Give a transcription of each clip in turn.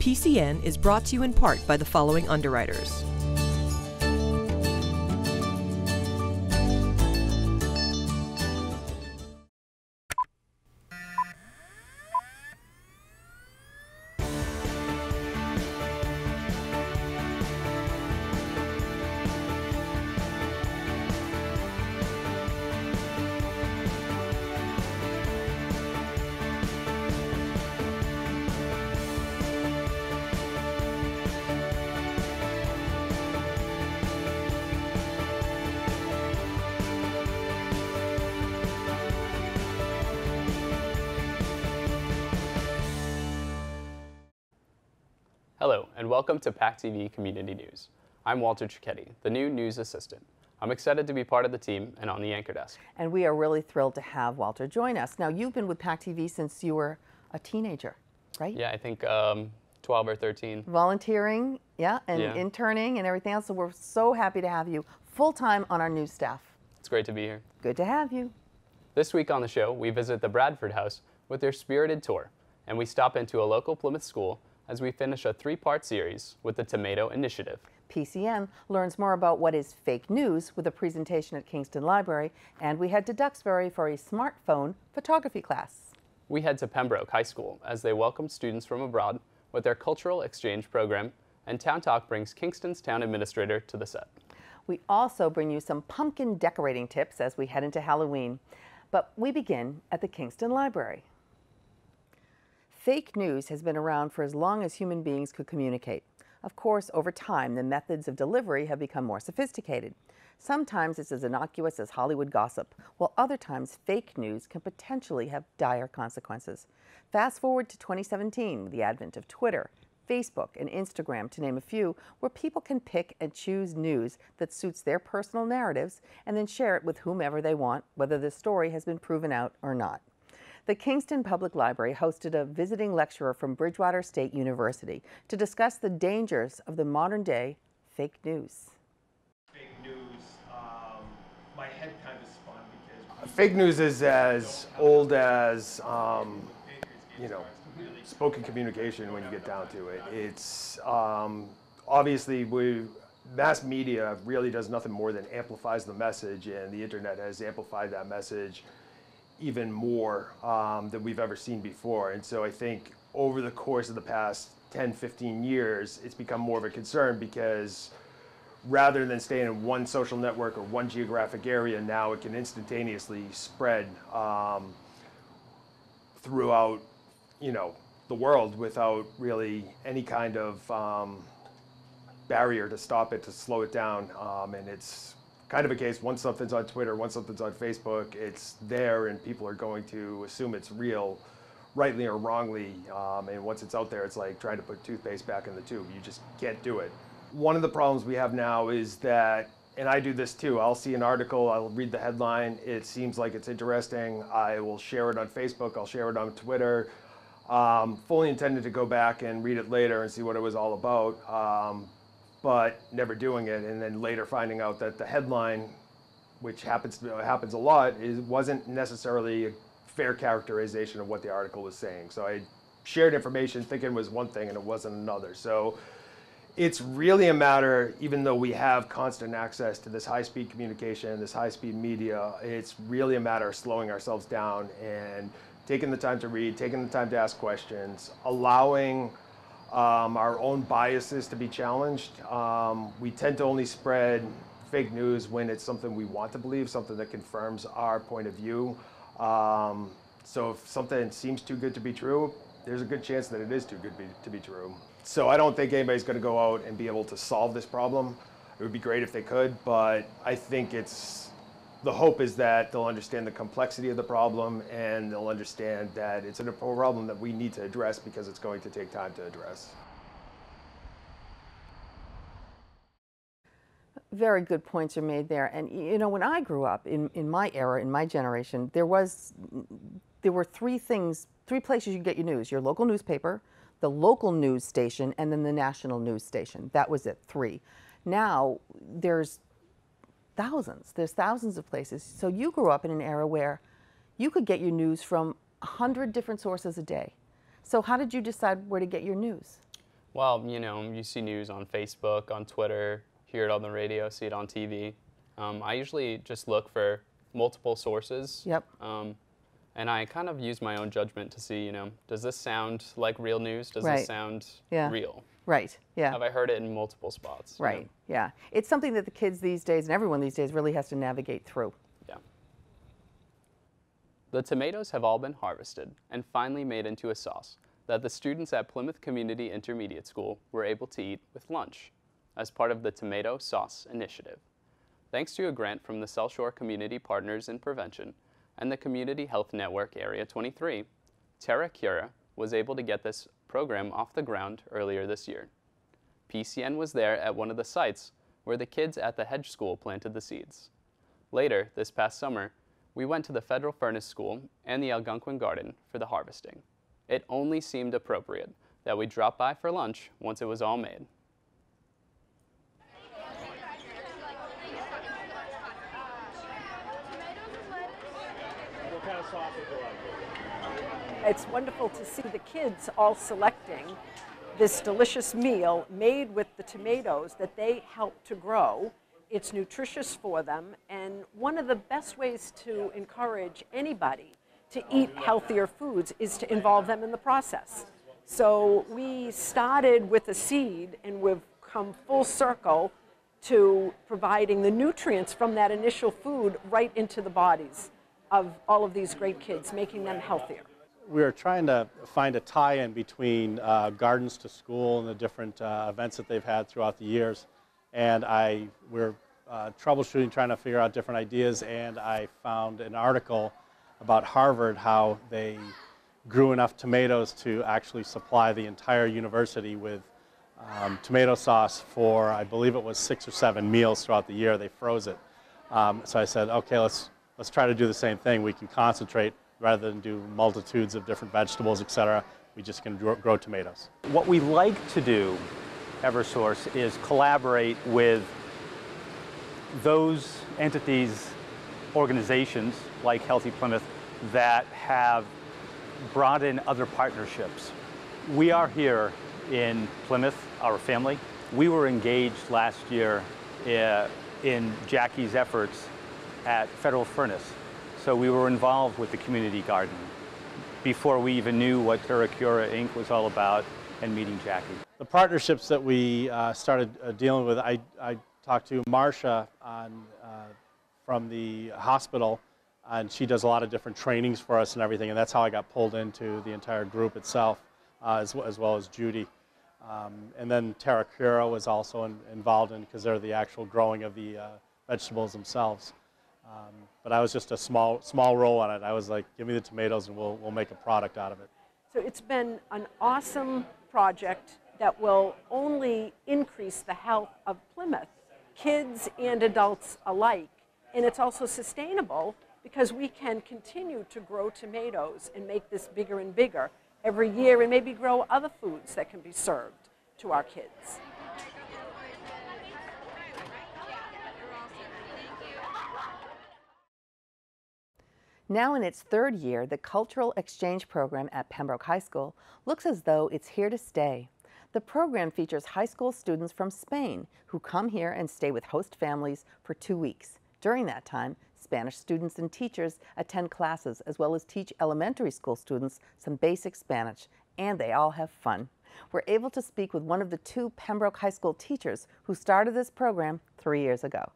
PCN is brought to you in part by the following underwriters. Hello, and welcome to PACTV Community News. I'm Walter Cicchetti, the new news assistant. I'm excited to be part of the team and on the anchor desk. And we are really thrilled to have Walter join us. Now, you've been with PACTV since you were a teenager, right? Yeah, I think 12 or 13. Volunteering, and interning and everything else. So we're so happy to have you full-time on our news staff. It's great to be here. Good to have you. This week on the show, we visit the Bradford House with their spirited tour, and we stop into a local Plymouth school as we finish a three-part series with the Tomato Initiative. PCN learns more about what is fake news with a presentation at Kingston Library, and we head to Duxbury for a smartphone photography class. We head to Pembroke High School as they welcome students from abroad with their cultural exchange program, and Town Talk brings Kingston's town administrator to the set. We also bring you some pumpkin decorating tips as we head into Halloween, but we begin at the Kingston Library. Fake news has been around for as long as human beings could communicate. Of course, over time, the methods of delivery have become more sophisticated. Sometimes it's as innocuous as Hollywood gossip, while other times fake news can potentially have dire consequences. Fast forward to 2017, with the advent of Twitter, Facebook, and Instagram, to name a few, where people can pick and choose news that suits their personal narratives and then share it with whomever they want, whether the story has been proven out or not. The Kingston Public Library hosted a visiting lecturer from Bridgewater State University to discuss the dangers of the modern-day fake news. Fake news, my head kind of spun because fake news is as old as spoken communication when you get down to it. It's obviously mass media really does nothing more than amplifies the message, and the internet has amplified that message even more than we've ever seen before. And so I think over the course of the past 10, 15 years, it's become more of a concern because rather than staying in one social network or one geographic area, now it can instantaneously spread throughout, the world without really any kind of barrier to stop it, to slow it down. And it's kind of a case, once something's on Twitter, once something's on Facebook, it's there and people are going to assume it's real, rightly or wrongly. And once it's out there, it's like trying to put toothpaste back in the tube. You just can't do it. One of the problems we have now is that, and I do this too, I'll see an article, I'll read the headline, it seems like it's interesting, I will share it on Facebook, I'll share it on Twitter, fully intended to go back and read it later and see what it was all about. But never doing it, and then later finding out that the headline, which happens a lot, wasn't necessarily a fair characterization of what the article was saying. So I shared information thinking it was one thing and it wasn't another. So it's really a matter, even though we have constant access to this high-speed communication, this high-speed media, it's really a matter of slowing ourselves down and taking the time to read, taking the time to ask questions, allowing our own biases to be challenged. We tend to only spread fake news when it's something we want to believe, something that confirms our point of view. So if something seems too good to be true, there's a good chance that it is too good to be true. So I don't think anybody's going to go out and be able to solve this problem. It would be great if they could, but I think the hope is that they'll understand the complexity of the problem and they'll understand that it's a problem that we need to address because it's going to take time to address. Very good points are made there. And when I grew up, in my era, in my generation, there were three places you could get your news: your local newspaper, the local news station, and then the national news station. That was it, three. Now there's thousands of places. So you grew up in an era where you could get your news from 100 different sources a day. So how did you decide where to get your news? Well, you see news on Facebook, on Twitter, hear it on the radio, see it on TV. I usually just look for multiple sources. Yep. And I kind of use my own judgment to see, does this sound like real news? Does Right. this sound Yeah. real? Right, yeah. Have I heard it in multiple spots? Right, yeah. It's something that the kids these days and everyone these days really has to navigate through. Yeah. The tomatoes have all been harvested and finally made into a sauce that the students at Plymouth Community Intermediate School were able to eat with lunch as part of the Tomato Sauce Initiative. Thanks to a grant from the South Shore Community Partners in Prevention and the Community Health Network Area 23, Terra Cura was able to get this program off the ground earlier this year. PCN was there at one of the sites where the kids at the Hedge School planted the seeds. Later, this past summer, we went to the Federal Furnace School and the Algonquin Garden for the harvesting. It only seemed appropriate that we drop by for lunch once it was all made. It's wonderful to see the kids all selecting this delicious meal made with the tomatoes that they helped to grow. It's nutritious for them, and one of the best ways to encourage anybody to eat healthier foods is to involve them in the process. So we started with a seed, and we've come full circle to providing the nutrients from that initial food right into the bodies of all of these great kids, making them healthier. We were trying to find a tie-in between Gardens to School and the different events that they've had throughout the years. And we're troubleshooting, trying to figure out different ideas, and I found an article about Harvard, how they grew enough tomatoes to actually supply the entire university with tomato sauce for, I believe it was 6 or 7 meals throughout the year. They froze it. So I said, okay, let's try to do the same thing. We can concentrate rather than do multitudes of different vegetables, etc. We just can grow tomatoes. What we like to do, Eversource, is collaborate with those entities, organizations like Healthy Plymouth that have brought in other partnerships. We are here in Plymouth, our family. We were engaged last year in Jackie's efforts at Federal Furnace. So we were involved with the community garden before we even knew what Terra Cura Inc. was all about and meeting Jackie. The partnerships that we started dealing with, I talked to Marcia from the hospital, and she does a lot of different trainings for us and everything, and that's how I got pulled into the entire group itself, as well as Judy. And then Terra Cura was also involved in, because they're the actual growing of the vegetables themselves. But I was just a small role on it. I was like, give me the tomatoes and we'll make a product out of it. So it's been an awesome project that will only increase the health of Plymouth, kids and adults alike. And it's also sustainable because we can continue to grow tomatoes and make this bigger and bigger every year, and maybe grow other foods that can be served to our kids. Now in its third year, the Cultural Exchange Program at Pembroke High School looks as though it's here to stay. The program features high school students from Spain who come here and stay with host families for 2 weeks. During that time, Spanish students and teachers attend classes as well as teach elementary school students some basic Spanish, and they all have fun. We're able to speak with one of the 2 Pembroke High School teachers who started this program 3 years ago.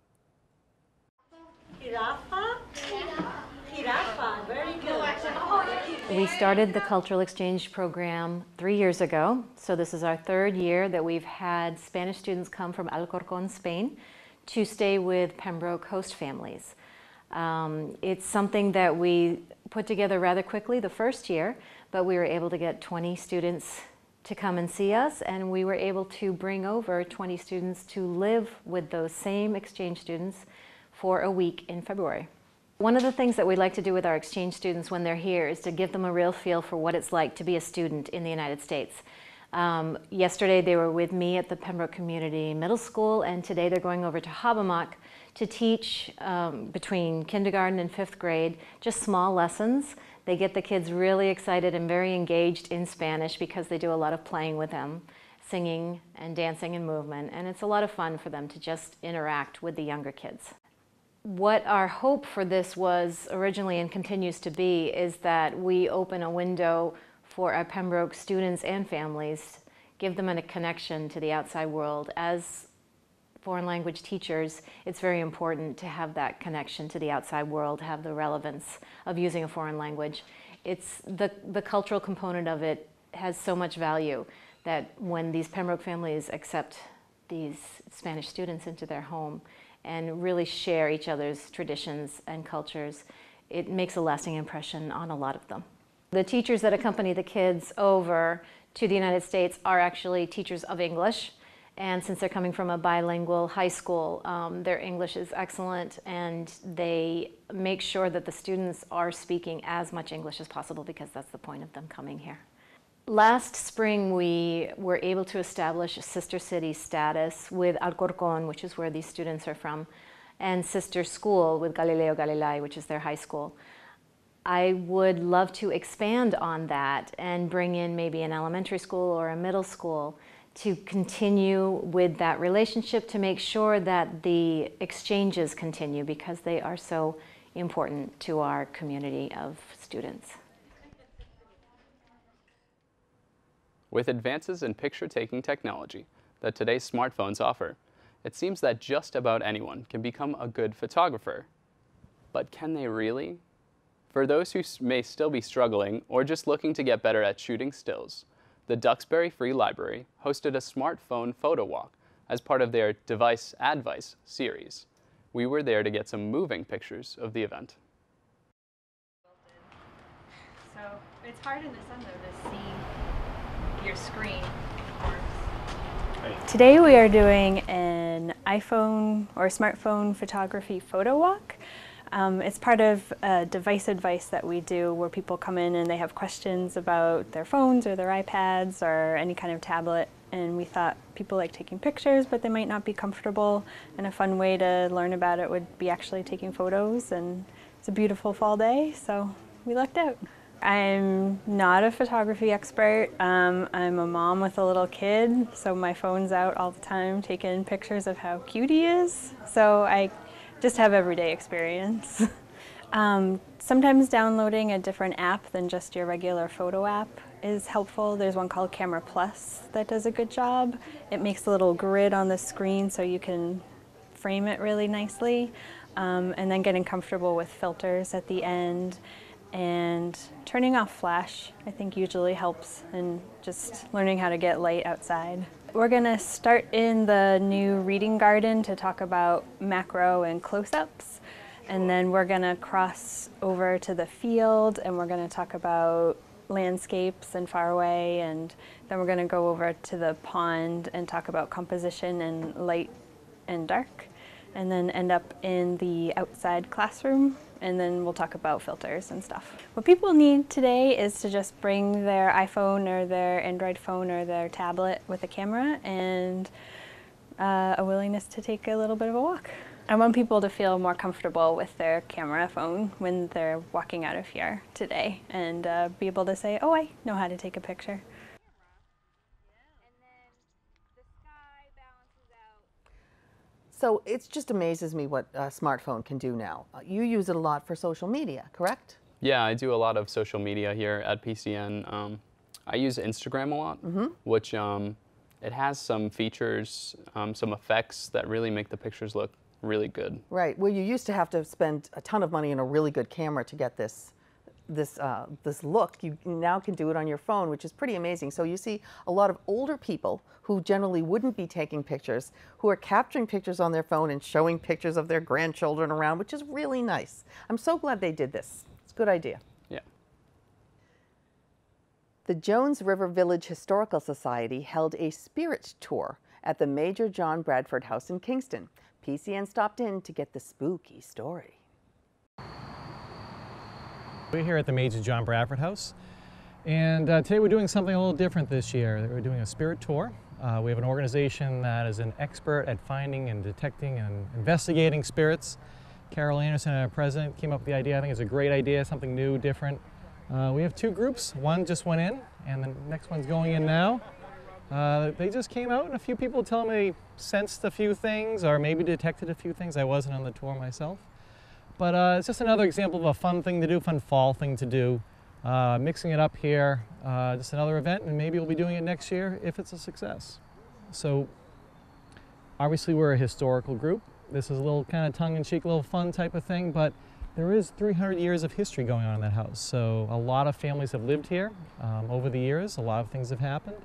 We started the Cultural Exchange Program 3 years ago, so this is our 3rd year that we've had Spanish students come from Alcorcón, Spain, to stay with Pembroke host families. It's something that we put together rather quickly the first year, but we were able to get 20 students to come and see us, and we were able to bring over 20 students to live with those same exchange students for a week in February. One of the things that we like to do with our exchange students when they're here is to give them a real feel for what it's like to be a student in the United States. Yesterday they were with me at the Pembroke Community Middle School, and today they're going over to Habermock to teach between kindergarten and 5th grade, just small lessons. They get the kids really excited and very engaged in Spanish because they do a lot of playing with them. singing and dancing and movement, and it's a lot of fun for them to just interact with the younger kids. What our hope for this was originally and continues to be is that we open a window for our Pembroke students and families, give them a connection to the outside world. As foreign language teachers, it's very important to have that connection to the outside world, have the relevance of using a foreign language. It's the cultural component of it has so much value that when these Pembroke families accept these Spanish students into their home and really share each other's traditions and cultures, it makes a lasting impression on a lot of them. The teachers that accompany the kids over to the United States are actually teachers of English, and since they're coming from a bilingual high school, their English is excellent, and they make sure that the students are speaking as much English as possible because that's the point of them coming here. Last spring, we were able to establish a sister city status with Alcorcón, which is where these students are from, and sister school with Galileo Galilei, which is their high school. I would love to expand on that and bring in maybe an elementary school or a middle school to continue with that relationship to make sure that the exchanges continue because they are so important to our community of students. With advances in picture-taking technology that today's smartphones offer, it seems that just about anyone can become a good photographer. But can they really? For those who may still be struggling or just looking to get better at shooting stills, the Duxbury Free Library hosted a smartphone photo walk as part of their Device Advice series. We were there to get some moving pictures of the event. So it's hard in the sun though to see your screen. Today we are doing an iPhone or smartphone photography photo walk. It's part of a device advice that we do where people come in and they have questions about their phones or their iPads or any kind of tablet, and we thought people like taking pictures but they might not be comfortable, and a fun way to learn about it would be actually taking photos, and it's a beautiful fall day so we lucked out. I'm not a photography expert. I'm a mom with a little kid, so my phone's out all the time taking pictures of how cute he is, so I just have everyday experience. Sometimes downloading a different app than just your regular photo app is helpful. There's one called Camera Plus that does a good job. It makes a little grid on the screen so you can frame it really nicely, and then getting comfortable with filters at the end. And turning off flash, I think, usually helps, and just learning how to get light outside. We're going to start in the new reading garden to talk about macro and close-ups, and then we're going to cross over to the field and we're going to talk about landscapes and far away, and then we're going to go over to the pond and talk about composition and light and dark, and then end up in the outside classroom, and then we'll talk about filters and stuff. What people need today is to just bring their iPhone or their Android phone or their tablet with a camera and a willingness to take a little bit of a walk. I want people to feel more comfortable with their camera phone when they're walking out of here today, and be able to say, oh, I know how to take a picture. So it just amazes me what a smartphone can do now. You use it a lot for social media, correct? Yeah, I do a lot of social media here at PCN. I use Instagram a lot, which it has some features, some effects that really make the pictures look really good. Right. Well, you used to have to spend a ton of money on a really good camera to get this look. You now can do it on your phone, which is pretty amazing. So you see a lot of older people who generally wouldn't be taking pictures, who are capturing pictures on their phone and showing pictures of their grandchildren around, which is really nice. I'm so glad they did this. It's a good idea. Yeah. The Jones River Village Historical Society held a spirit tour at the Major John Bradford House in Kingston. PCN stopped in to get the spooky story. We're here at the Major John Bradford House, and today we're doing something a little different this year. We're doing a spirit tour. We have an organization that is an expert at finding and detecting and investigating spirits. Carol Anderson, our president, came up with the idea. I think it's a great idea, something new, different. We have two groups. One just went in, and the next one's going in now. They just came out, and a few people tell me they sensed a few things or maybe detected a few things. I wasn't on the tour myself. But it's just another example of a fun thing to do, fun fall thing to do. Mixing it up here, just another event, and maybe we'll be doing it next year if it's a success. So obviously we're a historical group. This is a little kind of tongue-in-cheek, little fun type of thing, but there is 300 years of history going on in that house. So a lot of families have lived here over the years. A lot of things have happened.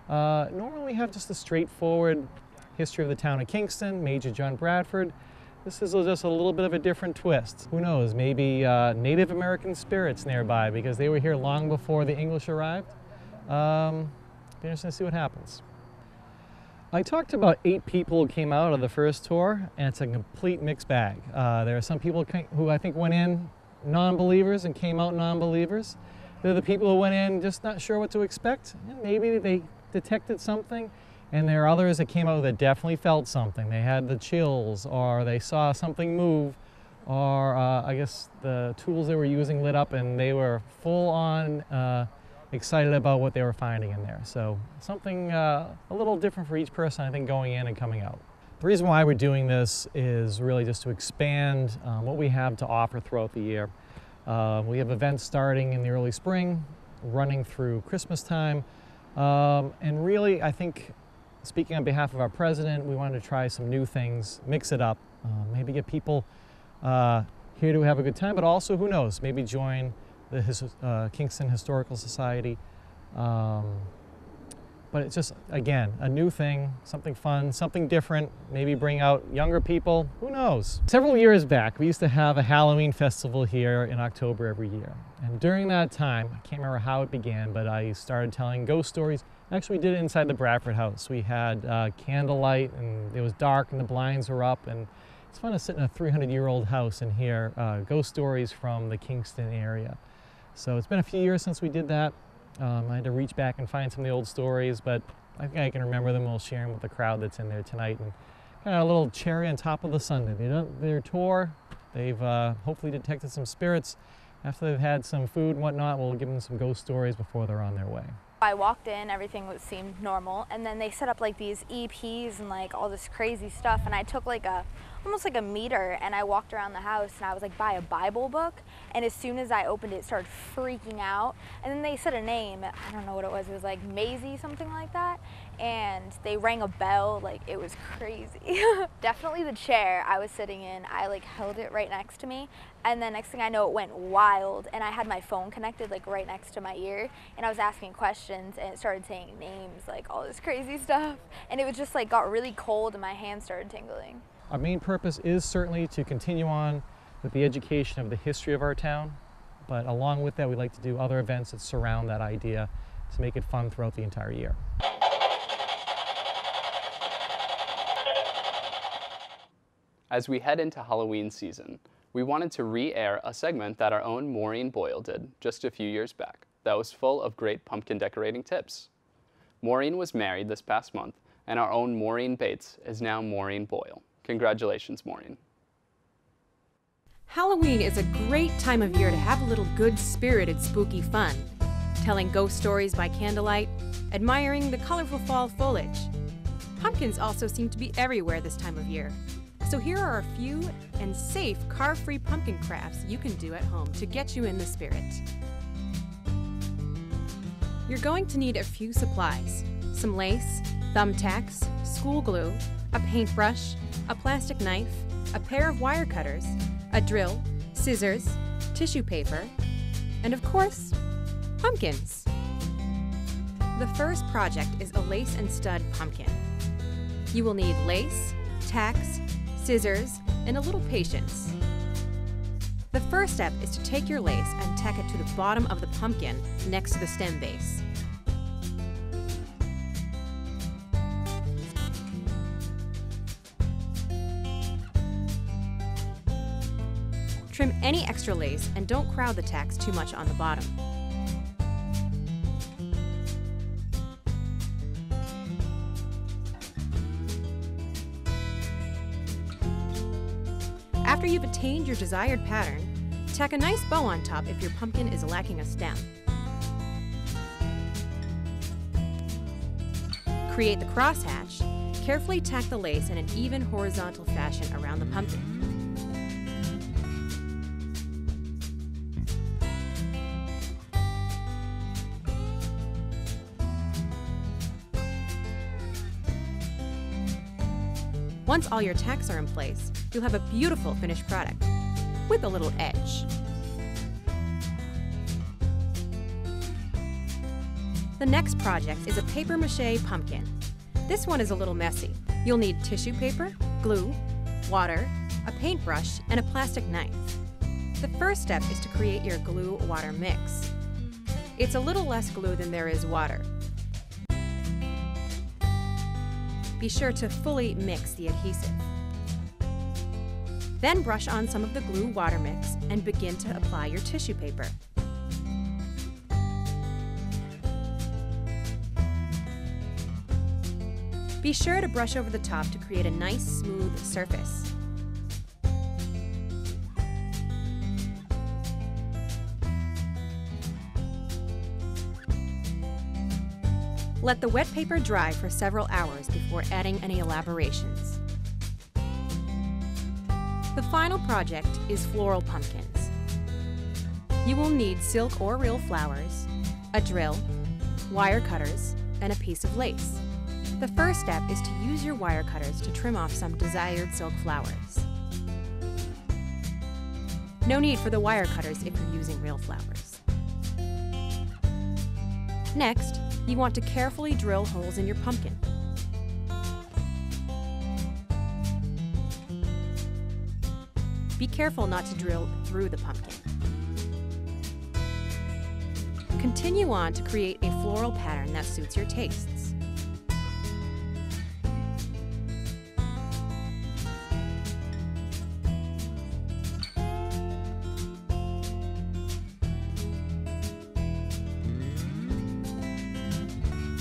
Normally we have just a straightforward history of the town of Kingston, Major John Bradford. This is just a little bit of a different twist. Who knows, maybe Native American spirits nearby because they were here long before the English arrived. Be interesting to see what happens. I talked to about 8 people who came out of the first tour, and it's a complete mixed bag. There are some people who I think went in non-believers and came out non-believers. They're the people who went in just not sure what to expect. And maybe they detected something. And there are others that came out that definitely felt something. They had the chills, or they saw something move, or I guess the tools they were using lit up and they were full on excited about what they were finding in there. So something a little different for each person, I think, going in and coming out. The reason why we're doing this is really just to expand what we have to offer throughout the year. We have events starting in the early spring, running through Christmas time, and really, I think, speaking on behalf of our president, we wanted to try some new things, mix it up, maybe get people here to have a good time, but also, who knows, maybe join the Kingston Historical Society. But it's just, again, a new thing, something fun, something different, maybe bring out younger people, who knows. Several years back, we used to have a Halloween festival here in October every year. And during that time, I can't remember how it began, but I started telling ghost stories. Actually, we did it inside the Bradford house. We had candlelight, and it was dark, and the blinds were up, and it's fun to sit in a 300-year-old house and hear ghost stories from the Kingston area. So it's been a few years since we did that. I had to reach back and find some of the old stories, but I think I can remember them. We'll share them with the crowd that's in there tonight, and kind of a little cherry on top of the sundae. They done their tour. They've hopefully detected some spirits. After they've had some food and whatnot, we'll give them some ghost stories before they're on their way. I walked in, everything seemed normal, and then they set up like these EPs and like all this crazy stuff, and I took like almost like a meter, and I walked around the house, and I was like by a Bible book, and as soon as I opened it, it started freaking out, and then they said a name, I don't know what it was like Maisie, something like that, and they rang a bell, like it was crazy. Definitely the chair I was sitting in, I like held it right next to me, and then next thing I know, it went wild, and I had my phone connected like right next to my ear, and I was asking questions, and it started saying names, like all this crazy stuff, and it was just like got really cold, and my hands started tingling. Our main purpose is certainly to continue on with the education of the history of our town, but along with that, we like to do other events that surround that idea to make it fun throughout the entire year. As we head into Halloween season, we wanted to re-air a segment that our own Maureen Boyle did just a few years back that was full of great pumpkin decorating tips. Maureen was married this past month, and our own Maureen Bates is now Maureen Boyle. Congratulations, Maureen. Halloween is a great time of year to have a little good-spirited spooky fun, telling ghost stories by candlelight, admiring the colorful fall foliage. Pumpkins also seem to be everywhere this time of year. So here are a few and safe carve-free pumpkin crafts you can do at home to get you in the spirit. You're going to need a few supplies: some lace, thumbtacks, school glue, a paintbrush, a plastic knife, a pair of wire cutters, a drill, scissors, tissue paper, and of course, pumpkins. The first project is a lace and stud pumpkin. You will need lace, tacks, scissors, and a little patience. The first step is to take your lace and tack it to the bottom of the pumpkin next to the stem base. Trim any extra lace and don't crowd the tacks too much on the bottom. After you've attained your desired pattern, tack a nice bow on top if your pumpkin is lacking a stem. create the crosshatch, carefully tack the lace in an even horizontal fashion around the pumpkin. Once all your tacks are in place, you'll have a beautiful finished product with a little edge. The next project is a papier-mâché pumpkin. This one is a little messy. You'll need tissue paper, glue, water, a paintbrush, and a plastic knife. The first step is to create your glue-water mix. It's a little less glue than there is water. Be sure to fully mix the adhesive. Then brush on some of the glue-water mix and begin to apply your tissue paper. Be sure to brush over the top to create a nice, smooth surface. Let the wet paper dry for several hours before adding any elaborations. The final project is floral pumpkins. You will need silk or real flowers, a drill, wire cutters, and a piece of lace. The first step is to use your wire cutters to trim off some desired silk flowers. No need for the wire cutters if you're using real flowers. Next, you want to carefully drill holes in your pumpkin. Be careful not to drill through the pumpkin. Continue on to create a floral pattern that suits your tastes.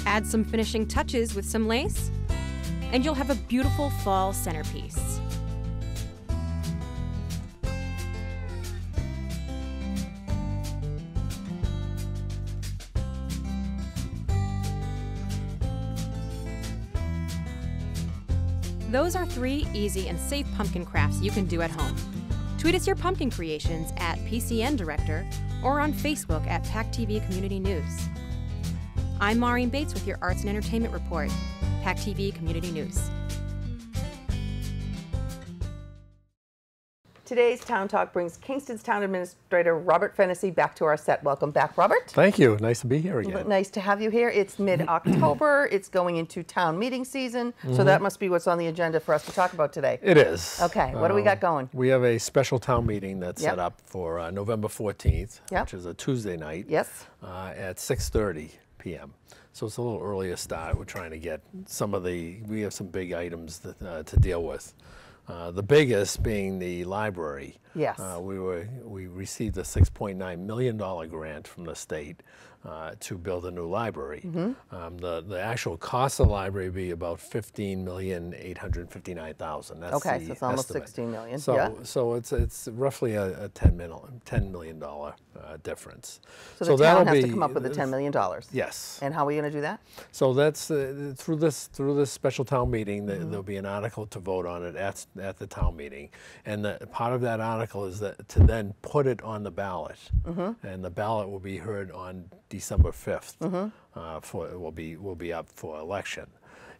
Add some finishing touches with some lace, and you'll have a beautiful fall centerpiece. Those are 3 easy and safe pumpkin crafts you can do at home. Tweet us your pumpkin creations at PCN Director or on Facebook at PACTV Community News. I'm Maureen Bates with your Arts and Entertainment Report, PACTV Community News. Today's Town Talk brings Kingston's Town Administrator Robert Fennessy back to our set. Welcome back, Robert. Thank you. Nice to be here again. Nice to have you here. It's mid-October. It's going into town meeting season, so that must be what's on the agenda for us to talk about today. It is. Okay, what do we got going? We have a special town meeting that's set up for November 14th, which is a Tuesday night. Yes. At 6:30 p.m. So it's a little earlier start. We're trying to get we have some big items to deal with. The biggest being the library. Yes. We received a $6.9 million grant from the state to build a new library. The actual cost of the library would be about $15,859,000. That's okay, the so it's almost estimate. $16 million. So it's roughly a $10 million difference. So the town has to come up with the $10 million. Yes. And how are we going to do that? So that's through this special town meeting. There'll be an article to vote on it at the town meeting, and part of that article is that to then put it on the ballot, and the ballot will be heard on December 5th. Will be up for election.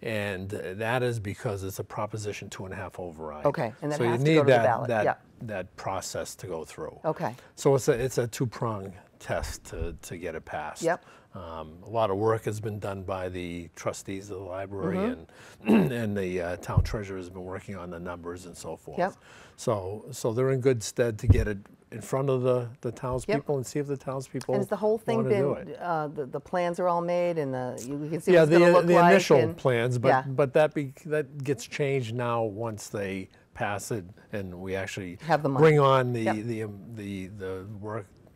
And that is because it's a Proposition 2.5 override. Okay, and that so has you to need go to the ballot. that process to go through. Okay. So it's a two-pronged test to get it passed. Yep. A lot of work has been done by the trustees of the library, and the town treasurer has been working on the numbers and so forth. Yep. So they're in good stead to get it in front of the townspeople and see if the townspeople And has the whole thing want to do it. the plans are all made and you can see what it's going to look like? Yeah, the initial plans, but that gets changed now once they pass it and we actually have the money. Bring on the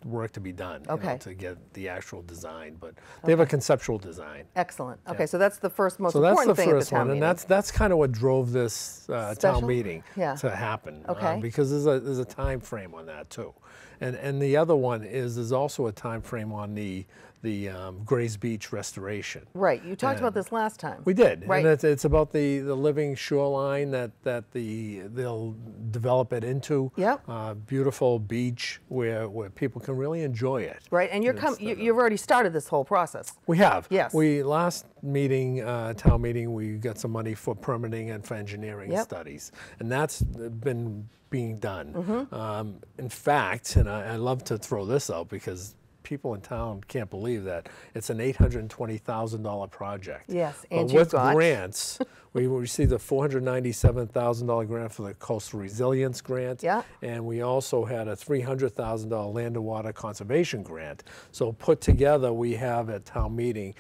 work to be done to get the actual design, but they have a conceptual design. Excellent. Okay, so that's the most important thing at the town meeting. And that's kind of what drove this town meeting to happen. Okay. Because there's a time frame on that too. And the other one is there's also a time frame on the Grays Beach restoration. Right. You talked about this last time. We did. Right. And it's about the living shoreline that they'll develop it into. Yep. Beautiful beach where people can really enjoy it. Right. And you've already started this whole process. We have. Yes. Last meeting, town meeting, we got some money for permitting and for engineering studies, and that's been being done. In fact, and I love to throw this out because people in town can't believe that it's an $820,000 project. Yes, but and with grants, we received a $497,000 grant for the Coastal Resilience Grant, and we also had a $300,000 Land and Water Conservation Grant. So put together, we have at town meeting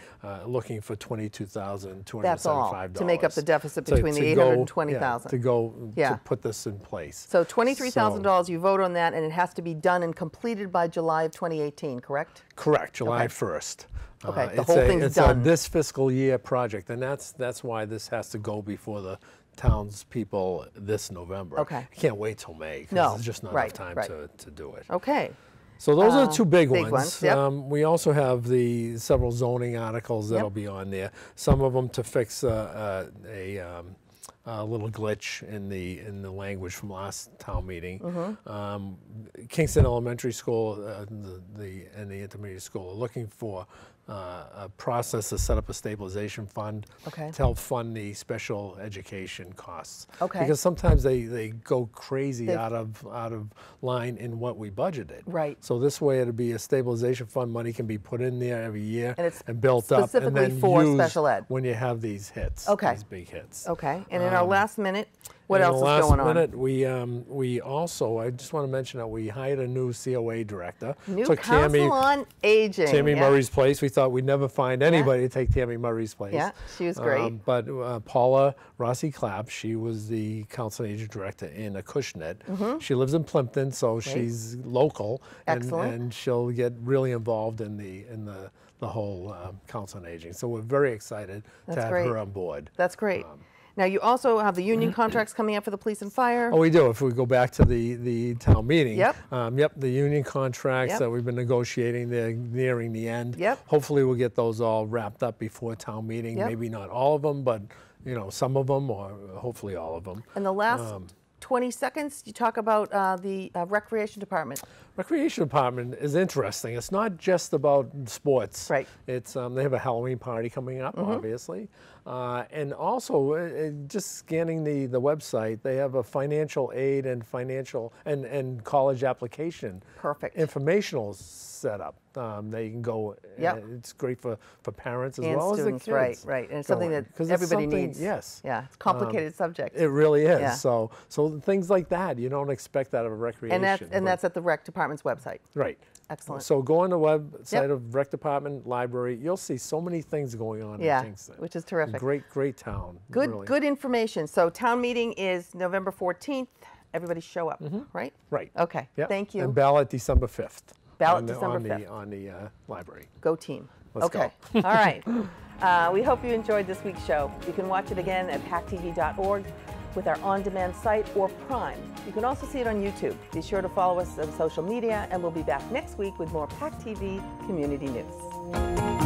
looking for $22,275. That's all to make up the deficit between the $820,000 to put this in place. So $23,000, you vote on that, and it has to be done and completed by July of 2018, correct? Correct, July 1st. Okay, the whole thing's done. It's a this fiscal year project, and that's why this has to go before the townspeople this November. Okay. I can't wait till May, because No, there's just not enough time to do it. Okay. So those are the two big ones. Yep. We also have the several zoning articles that'll be on there. Some of them to fix a little glitch in the language from last town meeting. Kingston Elementary School and the intermediate school are looking for a process to set up a stabilization fund to help fund the special education costs. Because sometimes they go crazy out of line in what we budgeted. Right. So this way it'll be a stabilization fund, money can be put in there every year and built up, and then specifically for special ed when you have these hits, these big hits. Okay. And in our last minute, what else is going on? In the last minute, we also, I just want to mention that we hired a new COA director. New Council on Aging. Tammy Murray's place. We thought we'd never find anybody to take Tammy Murray's place. Yeah, she was great. But Paula Rossi-Clapp, she was the Council on Aging director in Acushnet. She lives in Plimpton, so she's local. Excellent. And she'll get really involved in the whole Council on Aging. So we're very excited to have her on board. That's great. Now, you also have the union contracts coming up for the police and fire. Oh, we do. If we go back to the town meeting. Yep. The union contracts that we've been negotiating, they're nearing the end. Hopefully we'll get those all wrapped up before town meeting. Maybe not all of them, but some of them, or hopefully all of them. And the last 20 seconds, you talk about the Recreation Department. Recreation Department is interesting. It's not just about sports. Right. It's they have a Halloween party coming up, obviously. And also, just scanning the website, they have a financial aid and and college application. Perfect. Informational setup. They can go. It's great for parents as well as the kids. Right. And it's something that everybody needs. Yes. Yeah. It's a complicated subject. It really is. Yeah. So things like that you don't expect out of a recreation. And that's at the Rec Department's website. Right. Excellent. So go on the website of Rec Department, library. You'll see so many things going on in Kingston. Which is terrific. Great town. Good information. So town meeting is November 14th. Everybody show up, right? Right. Okay. Yep. Thank you. And ballot December 5th. Ballot December 5th. On the library. Go team. Let's go. All right. We hope you enjoyed this week's show. You can watch it again at PACTV.org with our on-demand site or Prime. You can also see it on YouTube. Be sure to follow us on social media, and we'll be back next week with more PACTV Community News.